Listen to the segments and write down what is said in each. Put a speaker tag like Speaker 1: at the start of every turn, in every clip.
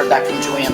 Speaker 1: heard back from Joanne.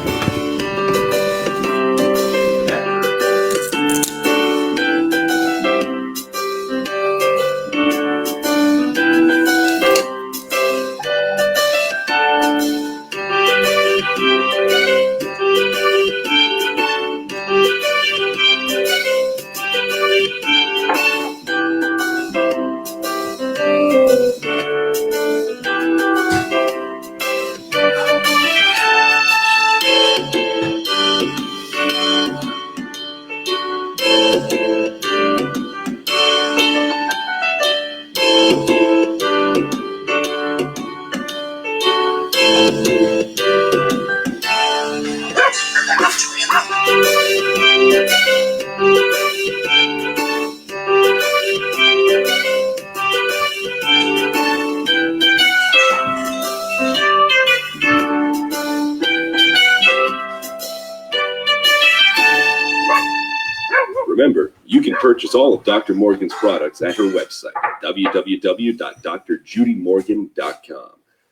Speaker 2: Remember, you can purchase all of Dr. Morgan's products at her website, www.drjudymorgan.com.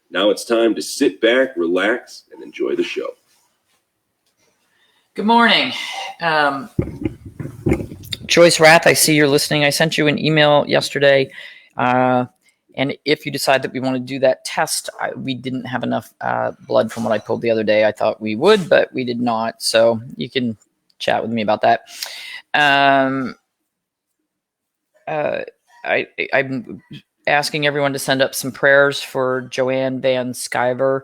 Speaker 2: Now it's time to sit back, relax, and enjoy the show.
Speaker 1: Good morning. Joyce Rath, I see you're listening. I sent you an email yesterday. And if you decide that we want to do that test, we didn't have enough blood from what I pulled the other day. I thought we would, but we did not. So you can chat with me about that. I'm asking everyone to send up some prayers for Joanne Van Skyver,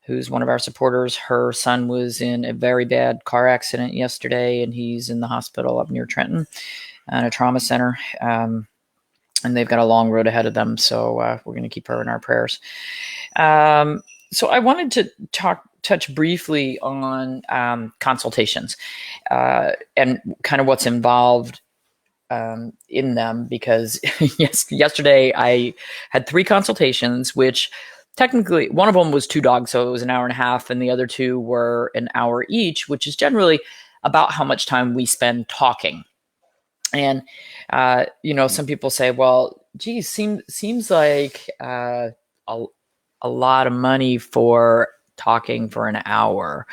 Speaker 1: who's one of our supporters. Her son was in a very bad car accident yesterday, and he's in the hospital up near Trenton at a trauma center. And they've got a long road ahead of them, so we're going to keep her in our prayers. So I wanted to touch briefly on consultations and kind of what's involved in them, because yesterday I had 3 consultations, which technically one of them was 2 dogs, so it was an hour and a half, and the other 2 were an hour each, which is generally about how much time we spend talking. And some people say, well, geez, seems like a lot of money for talking for an hour.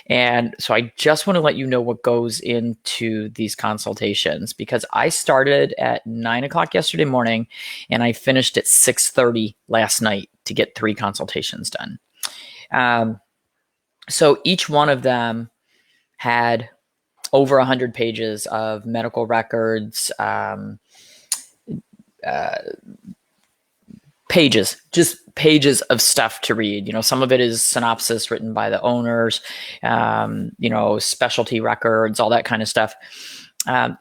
Speaker 1: And so I just want to let you know what goes into these consultations, because I started at 9:00 yesterday morning and I finished at 6:30 last night to get 3 consultations done. So each one of them had over 100 pages of medical records, pages of stuff to read. Some of it is synopsis written by the owners, specialty records, all that kind of stuff.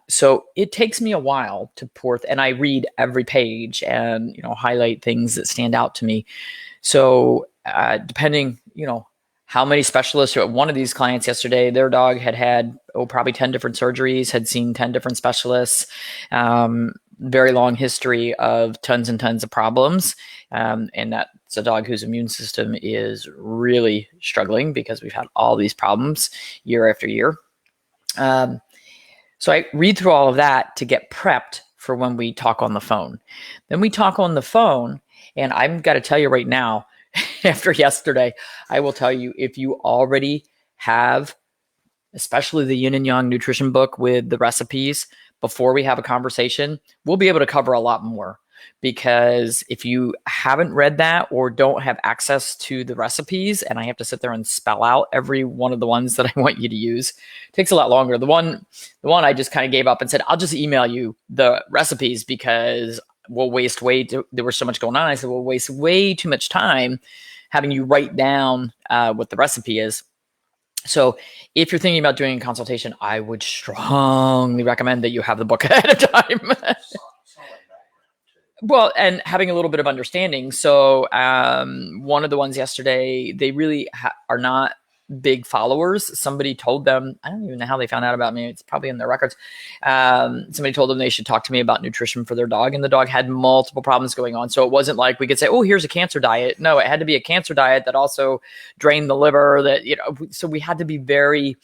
Speaker 1: So it takes me a while to and I read every page and, highlight things that stand out to me. So depending, how many specialists, one of these clients yesterday, their dog had probably 10 different surgeries, had seen 10 different specialists, very long history of tons and tons of problems. And that's a dog whose immune system is really struggling because we've had all these problems year after year. So I read through all of that to get prepped for when we talk on the phone. Then we talk on the phone, and I've got to tell you right now, after yesterday, I will tell you, if you already have, especially the Yin and Yang nutrition book with the recipes, before we have a conversation, we'll be able to cover a lot more. Because if you haven't read that or don't have access to the recipes, and I have to sit there and spell out every one of the ones that I want you to use, it takes a lot longer. The one I just kind of gave up and said, I'll just email you the recipes because we'll waste there was so much going on. I said, we'll waste way too much time having you write down what the recipe is. So if you're thinking about doing a consultation, I would strongly recommend that you have the book ahead of time. Well, and having a little bit of understanding. So one of the ones yesterday, they really are not big followers. Somebody told them, I don't even know how they found out about me. It's probably in their records. Somebody told them they should talk to me about nutrition for their dog. And the dog had multiple problems going on. So it wasn't like we could say, oh, here's a cancer diet. No, it had to be a cancer diet that also drained the liver. So we had to be very,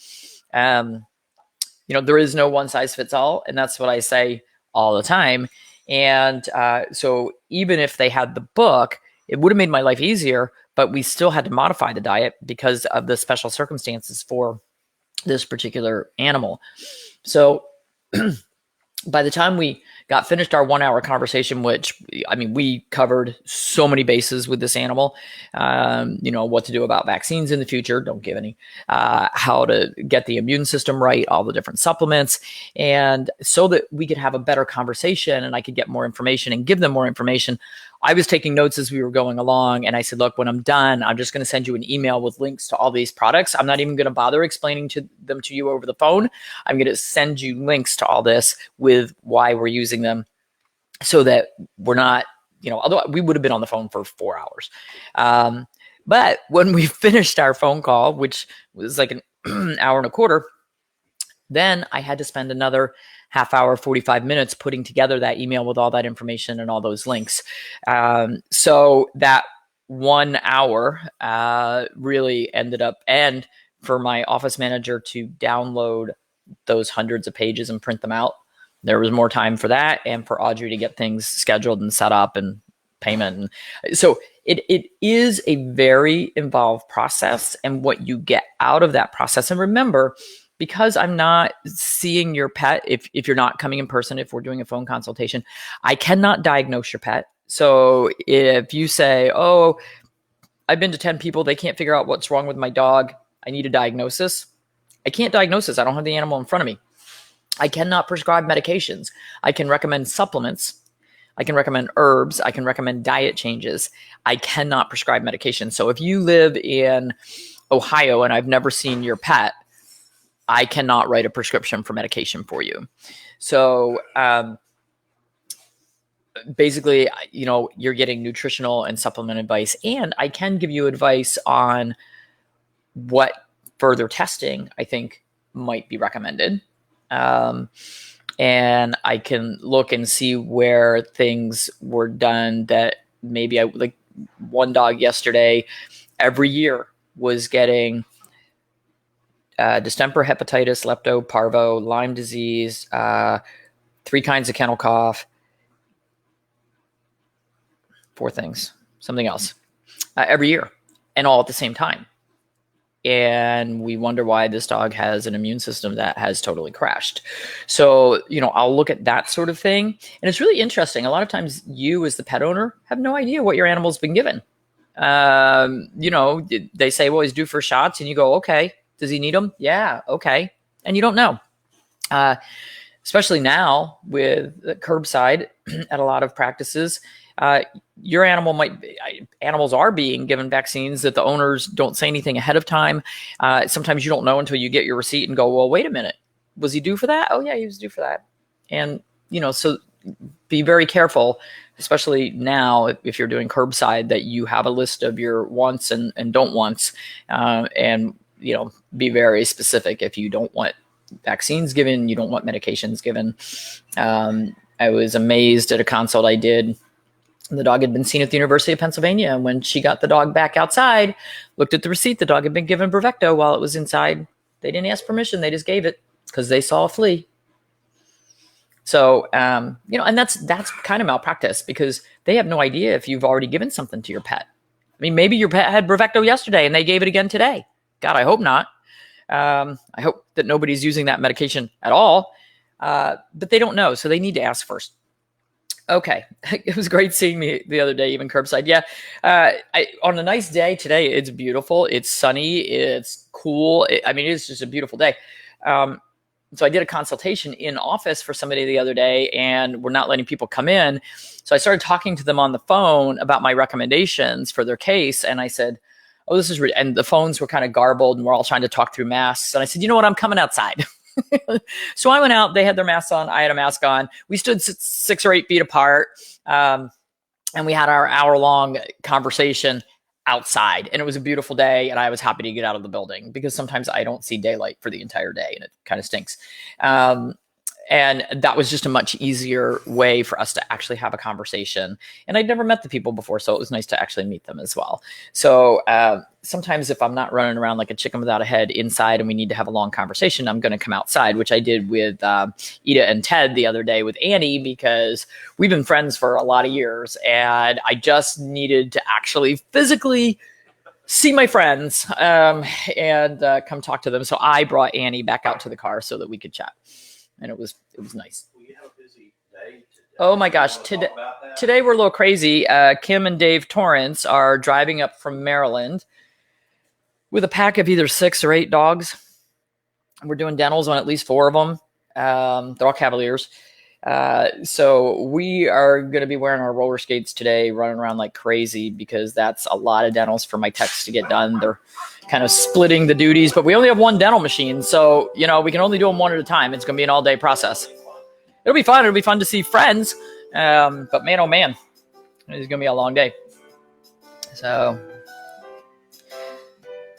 Speaker 1: there is no one size fits all. And that's what I say all the time. And so even if they had the book, It would have made my life easier, but we still had to modify the diet because of the special circumstances for this particular animal. So by the time we got finished our 1 hour conversation, which we covered so many bases with this animal, what to do about vaccines in the future, don't give any, how to get the immune system right, all the different supplements, and so that we could have a better conversation and I could get more information and give them more information. I was taking notes as we were going along, and I said, look, when I'm done, I'm just going to send you an email with links to all these products. I'm not even going to bother explaining them to you over the phone. I'm going to send you links to all this with why we're using them, so that we're not, although we would have been on the phone for 4 hours. But when we finished our phone call, which was like an hour and a quarter, then I had to spend another half hour, 45 minutes putting together that email with all that information and all those links. So that 1 hour really ended up, and for my office manager to download those hundreds of pages and print them out, there was more time for that, and for Audrey to get things scheduled and set up and payment. And so it is a very involved process, and what you get out of that process. And remember, because I'm not seeing your pet, if you're not coming in person, if we're doing a phone consultation, I cannot diagnose your pet. So if you say, oh, I've been to 10 people, they can't figure out what's wrong with my dog, I need a diagnosis, I can't diagnose this. I don't have the animal in front of me. I cannot prescribe medications. I can recommend supplements. I can recommend herbs. I can recommend diet changes. I cannot prescribe medication. So if you live in Ohio and I've never seen your pet, I cannot write a prescription for medication for you. So basically, you're getting nutritional and supplement advice, and I can give you advice on what further testing I think might be recommended. And I can look and see where things were done that maybe like one dog yesterday, every year was getting distemper, hepatitis, lepto, parvo, Lyme disease, 3 kinds of kennel cough, 4 things, something else, every year, and all at the same time. And we wonder why this dog has an immune system that has totally crashed. So, I'll look at that sort of thing. And it's really interesting. A lot of times you as the pet owner have no idea what your animal's been given. They say, well, he's due for shots. And you go, okay, does he need them? Yeah. Okay. And you don't know. Especially now with curbside at a lot of practices, your animals are being given vaccines that the owners don't say anything ahead of time. Sometimes you don't know until you get your receipt and go, well, wait a minute, was he due for that? Oh yeah, he was due for that. And, so be very careful, especially now if you're doing curbside, that you have a list of your wants and don't wants, and, be very specific. If you don't want vaccines given, you don't want medications given. I was amazed at a consult I did. The dog had been seen at the University of Pennsylvania. And when she got the dog back outside, looked at the receipt, the dog had been given Bravecto while it was inside. They didn't ask permission. They just gave it because they saw a flea. So, and that's kind of malpractice, because they have no idea if you've already given something to your pet. Maybe your pet had Bravecto yesterday and they gave it again today. God, I hope not. I hope that nobody's using that medication at all. But they don't know. So they need to ask first. Okay. It was great seeing me the other day, even curbside. Yeah. On a nice day today, it's beautiful. It's sunny. It's cool. It's just a beautiful day. So I did a consultation in office for somebody the other day, and we're not letting people come in. So I started talking to them on the phone about my recommendations for their case. And I said, oh, this is really, and the phones were kind of garbled and we're all trying to talk through masks. And I said, you know what? I'm coming outside. So I went out, they had their masks on, I had a mask on. We stood 6 or 8 feet apart. And we had our hour-long conversation outside, and it was a beautiful day. And I was happy to get out of the building, because sometimes I don't see daylight for the entire day and it kind of stinks. And that was just a much easier way for us to actually have a conversation. And I'd never met the people before, so it was nice to actually meet them as well. So sometimes if I'm not running around like a chicken without a head inside and we need to have a long conversation, I'm going to come outside, which I did with Ida and Ted the other day with Annie, because we've been friends for a lot of years. And I just needed to actually physically see my friends and come talk to them. So I brought Annie back out to the car so that we could chat. And it was nice.
Speaker 3: Well, you have a busy day today.
Speaker 1: Oh my gosh. Today we're a little crazy. Kim and Dave Torrance are driving up from Maryland with a pack of either 6 or 8 dogs. We're doing dentals on at least 4 of them. They're all Cavaliers. So we are going to be wearing our roller skates today, running around like crazy, because that's a lot of dentals for my techs to get done. They're kind of splitting the duties, but we only have 1 dental machine. So, we can only do them 1 at a time. It's going to be an all day process. It'll be fun. It'll be fun to see friends. But man, oh man, it's going to be a long day. So,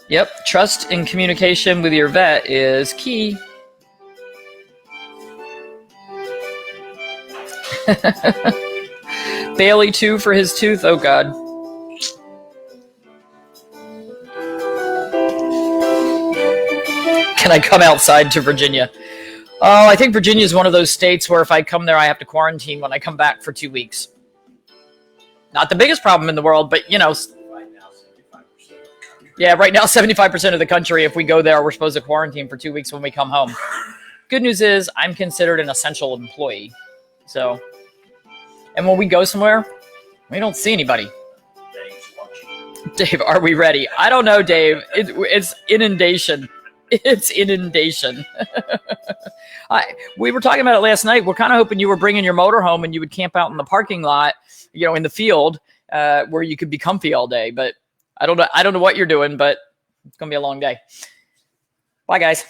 Speaker 1: yep. Trust and communication with your vet is key. Bailey too for his tooth. Oh God. Can I come outside to Virginia? Oh, I think Virginia is one of those states where if I come there, I have to quarantine when I come back for 2 weeks. Not the biggest problem in the world, but
Speaker 3: Right now, 75% of the country.
Speaker 1: Yeah, right now, 75% of the country, if we go there, we're supposed to quarantine for 2 weeks when we come home. Good news is I'm considered an essential employee. So, and when we go somewhere, we don't see anybody.
Speaker 3: Dave's watching.
Speaker 1: Dave, are we ready? I don't know, Dave. It's inundation. It's inundation. We were talking about it last night. We're kind of hoping you were bringing your motor home and you would camp out in the parking lot, in the field, where you could be comfy all day. But I don't know what you're doing, but it's going to be a long day. Bye, guys.